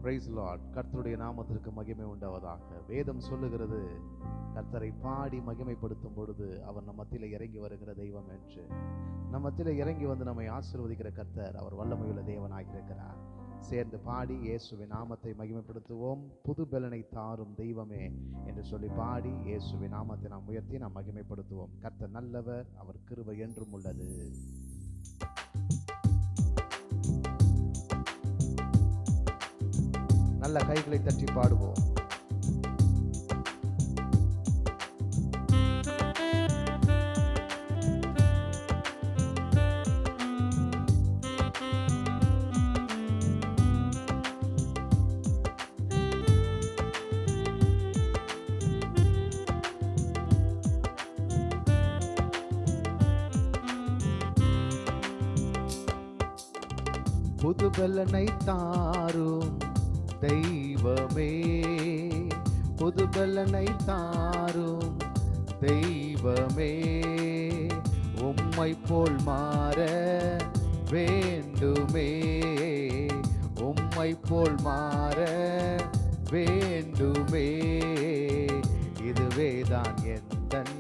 Price Lord. கர்த்தருடைய நாமத்திற்கு மகிமை உண்டாவதாக. வேதம் சொல்லுகிறது, கர்த்தரை பாடி மகிமைப்படுத்தும் பொழுது அவர் நம் மத்தியில இறங்கி வருகிற தெய்வம் என்று. நம் மத்தியில இறங்கி வந்து நம்மை ஆசீர்வதிக்கிற கர்த்தர் அவர் வல்லமையுள்ள தேவனாக இருக்கிறார். சேர்ந்து பாடி இயேசுவின் நாமத்தை மகிமைப்படுத்துவோம். புது பலனை தாரும் தெய்வமே என்று சொல்லி பாடி இயேசுவின் நாமத்தை நாம் உயர்த்தி நாம் மகிமைப்படுத்துவோம். கர்த்தர் நல்லவர், அவர் கிருபை என்றும் உள்ளது. நல்ல கைகளை தட்டி பாடுவோம். புது பலனை தாரும் தெய்வமே, புது பலனை தாரும் தெய்வமே, உம்மை போல் மாற வேண்டுமே, உம்மை போல் மாற வேண்டுமே, இதுவேதான் எந்தன்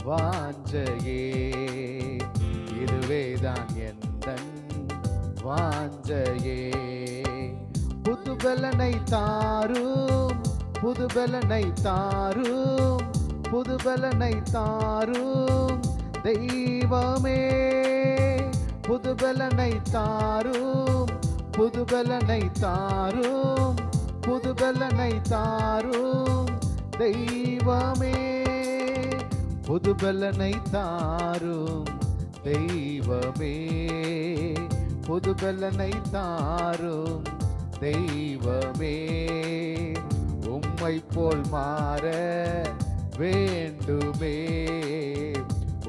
வாஞ்சையே, இதுவேதான் எந்தன் வாஞ்சையே. புது பலனை தாரும், புது பலனை தாரும், புது பலனை தாரும் தெய்வமே, புது பலனை தாரும், புது பலனை தாரும், புது பலனை தாரும் தெய்வமே, புது பலனை தாரும் தெய்வமே, புது பலனை தாரும் தெய்வமே, உம்மை போல் மாற வேண்டுமே,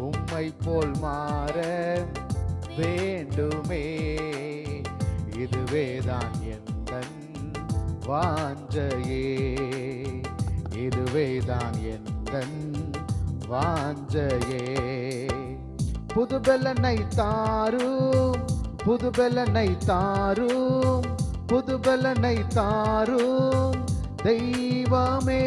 உம்மை போல் மாற வேண்டுமே, இதுவேதான் எந்தன் வாஞ்சையே, இதுவேதான் எந்தன் வாஞ்சையே. புது பலனை தாரும், புது பலனை தாரும், புது பலனை தாரும் தெய்வமே,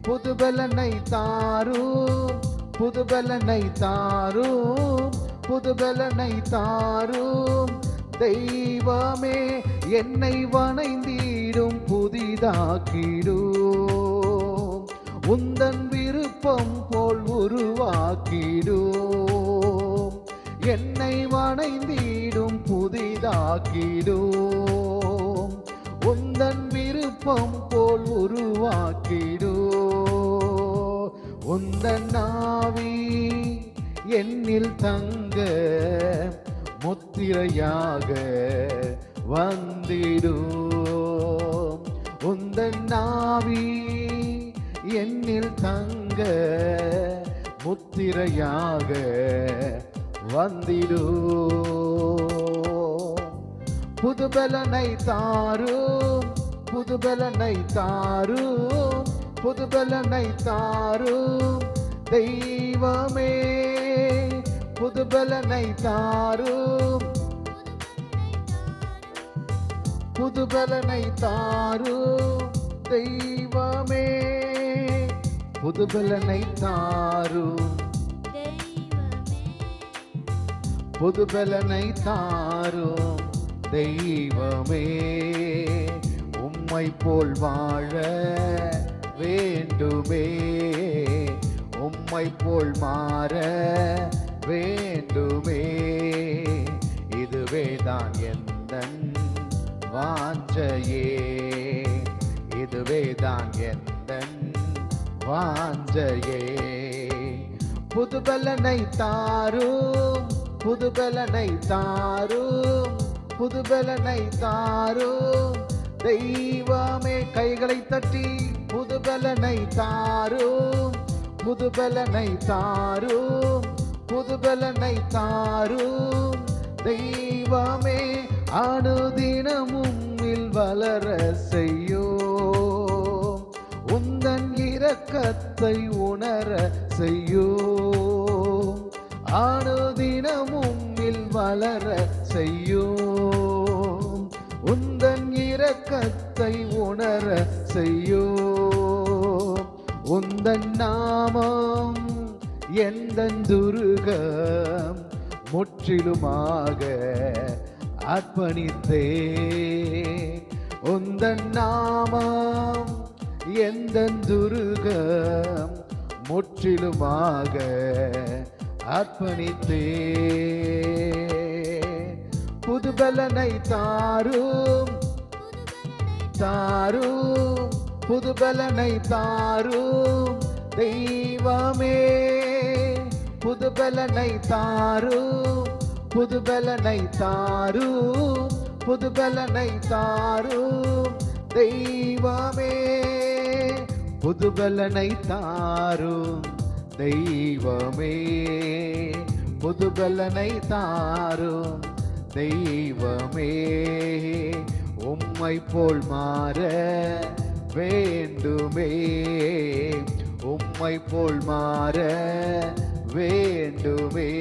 புது பலனை தாரும், புது பலனை தாரும், புது பலனை தாரும் தெய்வமே, என்னை வணைந்திடும் புதிதாக்கிடும், உந்தன் விருப்பம் போல் உருவாக்கிடும், என்னை வணைந்திடும் புதிதாக்கிடும், உந்தன் விருப்பம் போல் உருவாக்கிடும், உந்தன் ஆவி என்னில் தங்க முத்திரையாக வந்திடும், உந்தன் ஆவி என்னில் தங்க முத்திரையாக வந்திடும். புது பலனை தாரும், புது பலனை தாரும், புது பலனை தாரும் தெய்வமே, புது பலனை தாரும், புது பலனை தாரும் தெய்வமே, புது பலனை தாரும், புது பலனை தாரும் தெய்வமே, உம்மை போல் வாழ வேண்டுமே, உம்மை போல் மாற வேண்டுமே, இதுவேதான் எந்தன் வாஞ்சையே, இதுவேதான் எந்தன் வாஞ்சையே. புது பலனை தாரும், புது பலனை தாரும், புது பலனை தாரும் தெய்வமே, கைகளை தட்டி புது பலனை தாரும், புது பலனை தாரும், புது பலனை தாரும் தெய்வமே, அனுதினமும் வளர செய்யும், உந்தன் இரக்கத்தை உணர செய்யும், அனுதினமும் வளர செய்யும், உந்தன் இரக்கத்தை உணர செய்யும். உந்தன் நாமம் எந்தன் துருகம், முற்றிலுமாக அர்ப்பணித்தேன். உந்தன் நாமம் எந்தன் துருகம், முற்றிலுமாக அர்ப்பணித்தேன். புதுபலனை தாரும் தாரும், புதுபலனை தாரும் தெய்வமே. புதுபலனை தாரும், புதுபலனை தாரும், புதுபலனை தாரும் தெய்வமே. புதுபலனை தாரும் தெய்வமே, புதுபலனை தாரும் தெய்வமே. உம்மை போல் மாற வேண்டுமே, உம்மை போல் மாற வேண்டுமே.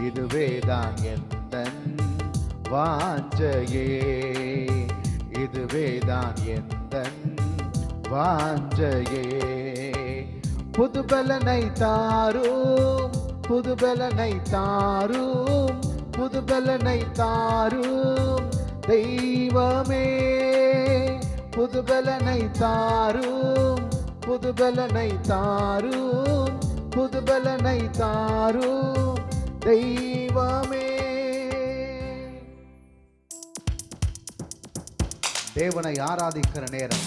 இதுவேதான் எந்தன் வாஞ்சையே, இதுவேதான் எந்தன் வாஞ்சையே. புதுபலனை தாரும், புதுபலனை தாரும், புதுபலனை தாரும் தெய்வமே. புதுபலனை தாரும், புதுபலனை தாரும், புதுபலனை தாரும் தெய்வமே. தேவனை ஆராதிக்கிற நேரம்,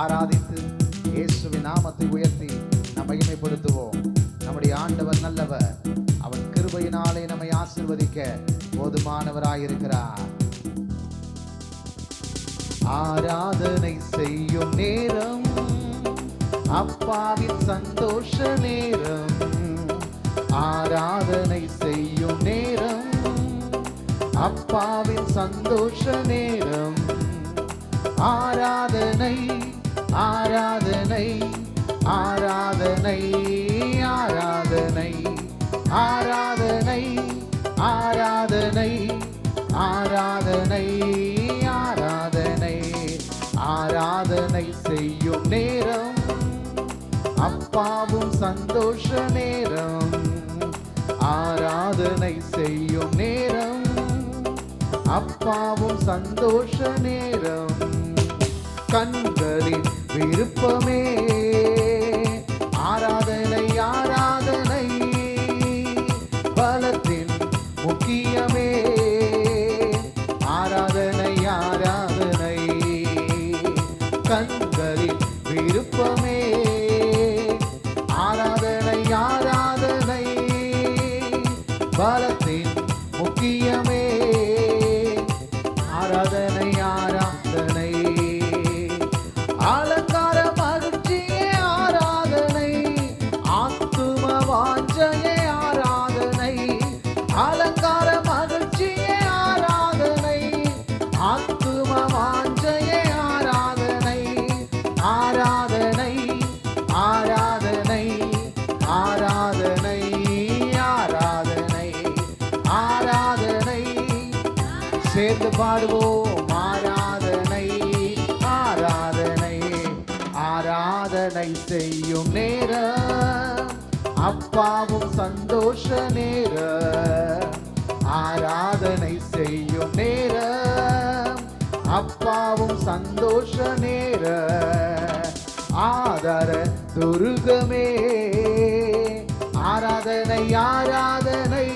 ஆராதித்து இயேசுவின் நாமத்தை உயர்த்தி நாம் மகிமைப்படுத்துவோம். நம்முடைய ஆண்டவர் நல்லவர், அவன் கிருபையினாலே நம்மை ஆசீர்வதிக்க போதுமானவராயிருக்கிறார். ஆராதனை செய்யும் நேரம், அப்பாவின் சந்தோஷ நேரம். ஆராதனை செய்யும் நேரம், அப்பாவின் சந்தோஷ நேரம். ஆராதனை ஆராதனை ஆராதனை ஆராதனை ஆராதனை ஆராதனை ஆராதனை ஆராதனை ஆராதனை செய்யும் நேரம், அப்பாவும் சந்தோஷ நேரம். ஆராதனை செய்யும் நேரம், அப்பாவும் சந்தோஷ நேரம். கண்களின் விருப்பமே ஆராதனை ஆராதனை, பலத்தின் முக்கியமே ஆராதனை ஆராதனை. கண்களின் விருப்பமே ஆராதனை ஆராதனை, பலத்தின் முக்கியமே ஆராதனை ஆராதனை. அலங்கார மகிழ்ச்சியே ஆராதனை, ஆத்தும வாஞ்சையே ஆராதனை. அலங்கார மகிழ்ச்சியே ஆராதனை, ஆத்தும வாஞ்சையே ஆராதனை. ஆராதனை ஆராதனை ஆராதனை ஆராதனை ஆராதனை. சேர்ந்து பாடுவோம். ஆராதனை ஆராதனை ஆராதனை செய்யும் நேரம், அப்பாவும் சந்தோஷ நேரம். ஆராதனை செய்யும் நேரம், அப்பாவும் சந்தோஷ நேரம். ஆதார துருகமே ஆராதனை ஆராதனை,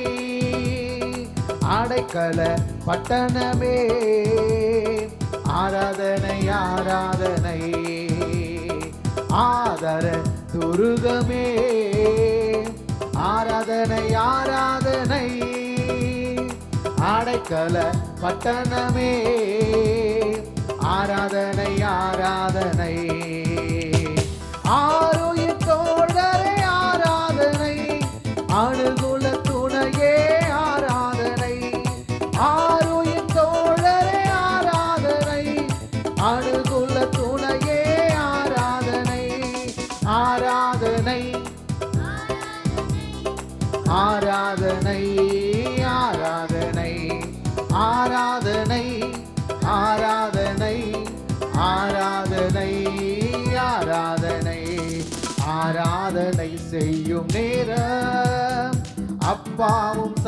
அடைக்கல பட்டணமே ஆராதனை ஆராதனை. ஆதார துருகமே ஆராதனை ஆராதனை, அடைக்கல பட்டணமே ஆராதனை ஆராதனை. ஆரோயின் தோழரே ஆராதனை, அணுகுல துணையே ஆராதனை. ஆரோயின் தோழரே ஆராதனை, அணுகுல துணையே ஆராதனை. ஆராதனை ஆராதனை ஆராதனை ஆராதனை ஆராதனை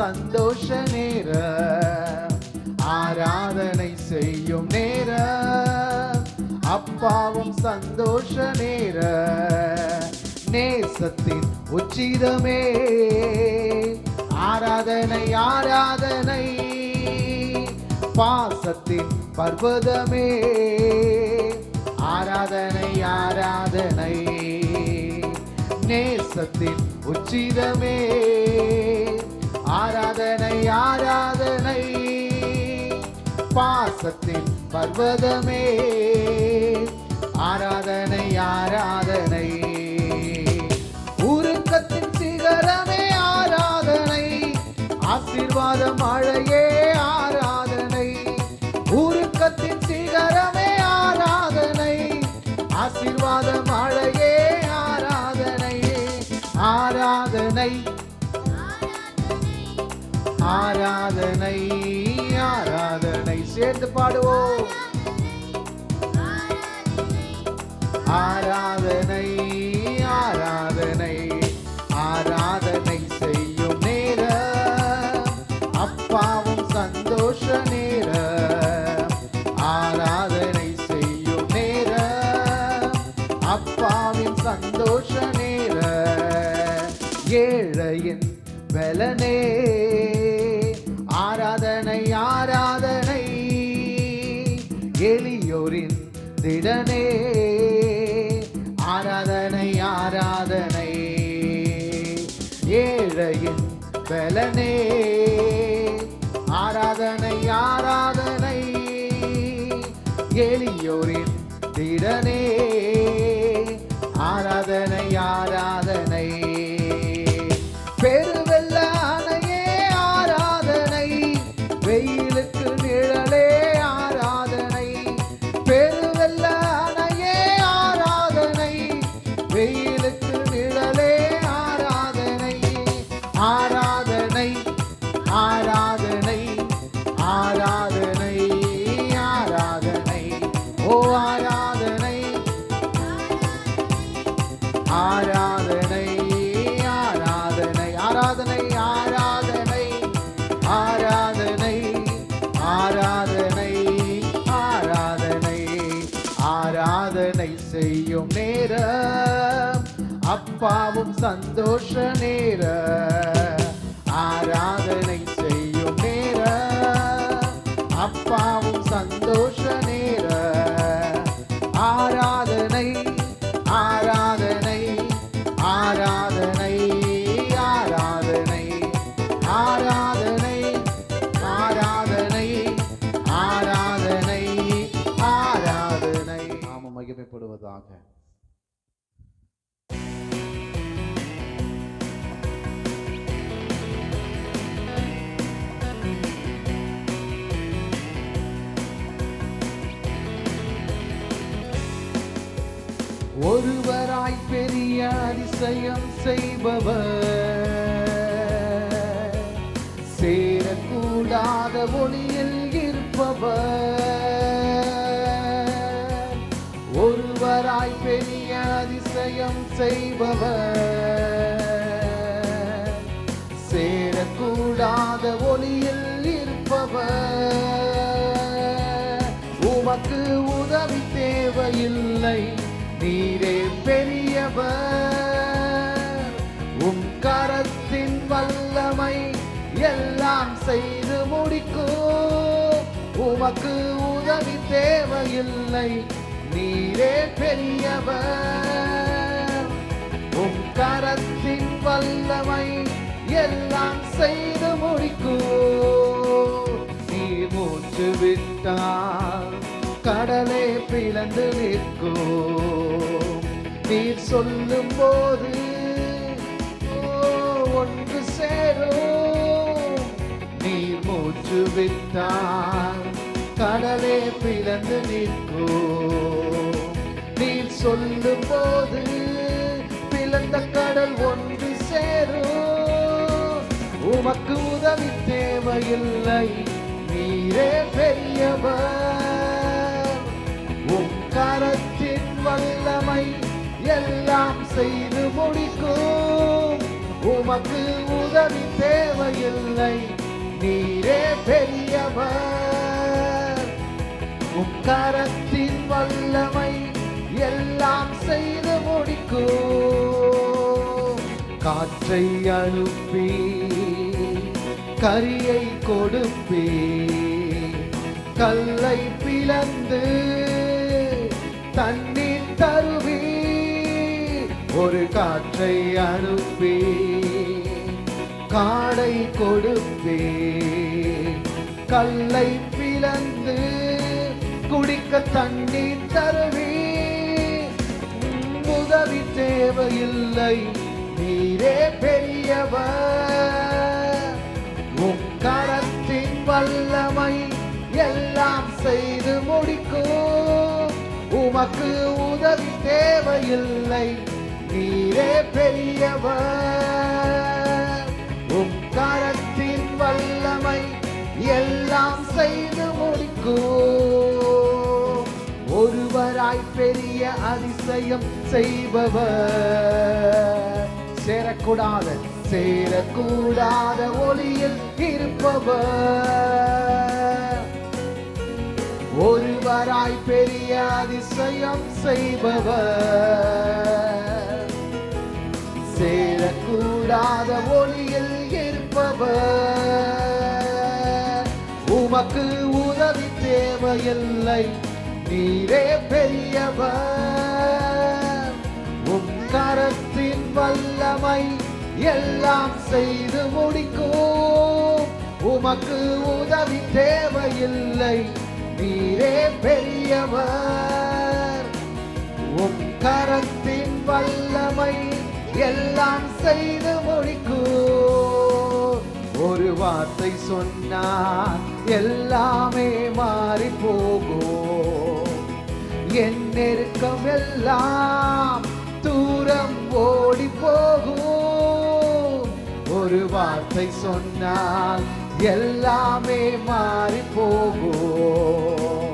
சந்தோஷ நேரம், ஆராதனை செய்யும் நேரம், அப்பாவும் சந்தோஷ நேரம், நேசத்தின் உச்சிதமே ஆராதனை ஆராதனை, பாசத்தின் பர்வதமே ஆராதனை ஆராதனை, நேசத்தின் உச்சிதமே ஆராதனை ஆராதனை, பாசத்தின் பர்வதமே ஆராதனை ஆராதனை, உருக்கத்தின் சிகரமே ஆராதனை, ஆசீர்வாத மழையே ஆராதனை, உருக்கத்தின் சிகரமே ஆராதனை, ஆசீர்வாத மழையே ஆராதனை, ஆராதனை ஆராதனை ஆராதனை, சேர்ந்து பாடுவோம். ஆராதனை ஆராதனை ஆராதனை செய்யும் நேரம், அப்பாவும் சந்தோஷ நேரம், ஆராதனை செய்யும் நேரம், அப்பாவின் சந்தோஷ நேரம், ஏழையின் பலனே ஆராதனை ஆராதனை, எளியோரின் திடனே ஆராதனை ஆராதனை, ஏழையின் பலனே ஆராதனை ஆராதனை, எளியோரின் திடனே ஆராதனை ஆராதனை, பெருவெல்ல அணையே ஆராதனை, வெயிலுக்கு நிழலே ஆராதனை, பெருவெல்ல அணையே ஆராதனை, வெயிலுக்கு நிழலே ஆராதனை, ஆராதனை ஆராதனை ஆராதனை ஆராதனை, ஓ ஆராதனை ஆராதனை ஆராதனை ஆராதனை ஆராதனை ஆராதனை ஆராதனை ஆராதனை, ஆராதனை செய்யும் நேரம், அப்பாவும் சந்தோஷ நேரம், ஆராதனை செய்யும் நேரம், அப்பாவும் சந்தோஷ நேரம், ஆராதனை ஆராதனை ஆராதனை ஆராதனை ஆராதனை ஆராதனை ஆராதனை ஆராதனை, நாம மகிமைப்படுவதாக. ஒருவராய் பெரிய அதிசயம் செய்பவர், சேரக்கூடாத ஒளியில் இருப்பவர், ஒருவராய் பெரிய அதிசயம் செய்பவர், சேரக்கூடாத ஒளியில் இருப்பவர், உமக்கு உதவி தேவையில்லை, நீரே பெரியவர், உம் கரத்தின் வல்லமை எல்லாம் செய்து முடிக்கும், உமக்கு உதவி தேவையில்லை, நீரே பெரியவர், உம் கரத்தின் வல்லமை எல்லாம் செய்து முடிக்கும், நீர் மூச்சு விட்டால் கடலே பிளந்து நிற்கும், நீர் சொல்லும் போது ஒன்று சேரும், நீர் மூச்சு விட்டால் கடலே பிளந்து நிற்கும், நீர் சொல்லும் போது பிளந்த கடல் ஒன்று சேரும், உமக்கு உதவி தேவையில்லை, நீரே பெரியவர், உம் கரத்தின் வல்லமை எல்லாம் செய்து முடிக்கும், உமக்கு உமக்கு உதவி தேவையில்லை, நீரே பெரியவர். உம் கரத்தின் வல்லமை எல்லாம் செய்து முடிக்கும். காற்றை அனுப்பி கரியை கொடுப்பே, கல்லை பிளந்து தண்ணீர் தருவி. ஒரு காற்றை அனுப்பி காடை கொடுப்பே, கல்லை பிளந்து குடிக்க தண்ணீர் தருவி. உதவி தேவையில்லை, நீரே பெரியவர். உம் கரத்தின் வல்லமை எல்லாம் செய்து முடிக்கும். உமக்கு உதவி தேவையில்லை, நீரே பெரியவர். உம் கரத்தின் வல்லமை எல்லாம் செய்து முடிக்கும். ஒருவராய் பெரிய அதிசயம் செய்பவர், சேரக்கூடாத ஒளியில் இருப்பவர். ஒருவராய் பெரிய அதிசயம் செய்பவர், சேரக்கூடாத ஒளியில் இருப்பவர். உமக்கு உதவி தேவையில்லை, நீரே பெரியவர். உம் கரத்தின் வல்லமை எல்லாம் செய்து முடிக்கும். உமக்கு உதவி தேவையில்லை, நீரே பெரியவர். உம் கரத்தின் வல்லமை எல்லாம் செய்து முடிக்கும். ஒரு வார்த்தை சொன்னால் எல்லாமே மாறி போகும். என் நெருக்கம் எல்லாம் தூரம் ஓடி போகும். ஒரு வார்த்தை சொன்னால் எல்லாமே மாறி போகும்.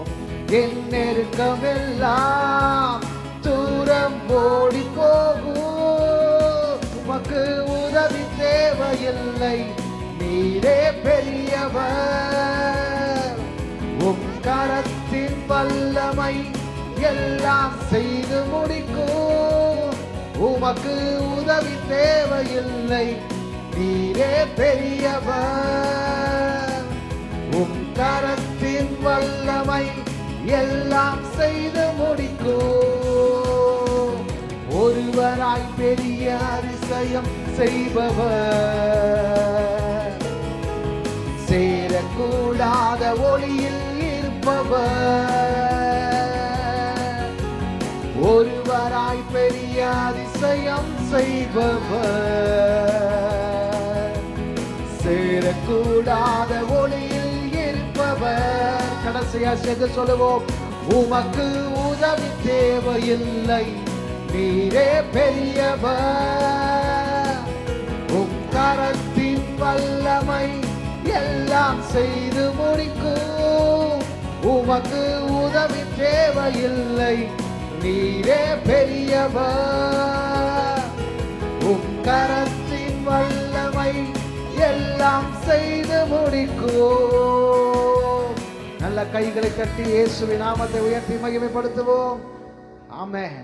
என் நெருக்கம் எல்லாம் தூரம் ஓடி போகும். உமக்கு உதவி தேவையில்லை, நீரே பெரியவர். உம் கரத்தின் வல்லமை எல்லாம் செய்து முடிக்கும். உமக்கு உதவி தேவையில்லை, நீரே பெரியவர். உம் கரத்தின் வல்லமை எல்லாம் செய்து முடிக்கும். ஒருவராய் பெரிய அதிசயம் செய்பவர், சேரக்கூடாத ஒளியில் இருப்பவர். ஒருவராய் பெரிய அதிசயம் செய்பவர், சேரக்கூடாத ஒளியில் இருப்பவர். கடைசியா சேர்ந்து சொல்லுவோம். உமக்கு உதவி தேவையில்லை, நீரே பெரியவர். உம் கரத்தின் வல்லமை எல்லாம் செய்து முடிக்கும். உமக்கு உதவி தேவையில்லை, நீரே பெரியவர். உம் கரத்தின் வல்லமை எல்லாம் செய்து முடிக்கும். நல்ல கைகளை கட்டி இயேசுவின் நாமத்தை உயர்த்தி மகிமைப்படுத்துவோம். ஆமென்.